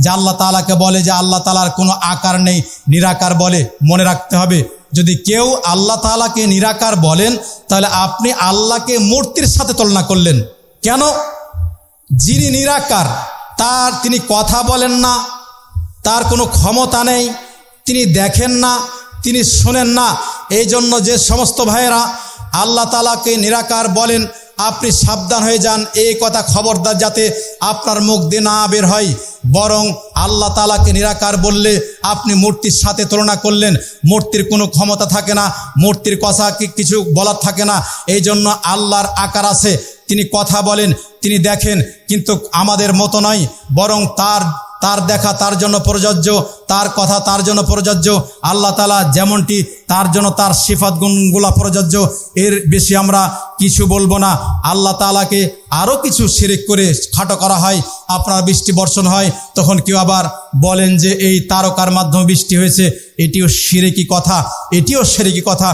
যে আল্লাহ তাআলাকে বলে যে আল্লাহ তাআলার কোনো আকার নেই, নিরাকার বলে। মনে রাখতে হবে, যদি কেউ আল্লাহ তাআলাকে নিরাকার বলেন তাহলে আপনি আল্লাহকে মূর্তির সাথে তুলনা করলেন। কেন? যিনি নিরাকার তিনি কথা বলেন না, তার কোনো ক্ষমতা নেই, তিনি দেখেন না, তিনি শোনেন না। এই জন্য যে সমস্ত ভাইয়েরা আল্লাহ তাআলাকে নিরাকার বলেন, আপনি সাবধান হয়ে যান, এই কথা খবরদার যাতে আপনার মুখ দিয়ে না বের হয়। বরং আল্লাহ তাআলাকে নিরাকার বললে আপনি মূর্তির সাথে তুলনা করলেন। মূর্তির কোনো ক্ষমতা থাকে না, মূর্তির কথা কিছু বলার থাকে না। এই জন্য আল্লাহর আকার আছে, তিনি কথা বলেন, তিনি দেখেন, কিন্তু আমাদের মতো নয়। বরং তার দেখা তার জন্য প্রযোজ্য, তার কথা তার জন্য প্রযোজ্য। আল্লাহ তাআলা যেমনটি তার জন্য তার সিফাত গুণগুলা প্রযোজ্য, এর বেশি আমরা কিছু বলবো না। আল্লাহ তাআলাকে আরও কিছু শিরক করে খাটো করা হয়। আপনার বৃষ্টি বর্ষণ হয়, তখন কেউ আবার বলেন যে এই তারকার মাধ্যমে বৃষ্টি হয়েছে, এটিও শিরকি কথা, এটিও শিরকি কথা।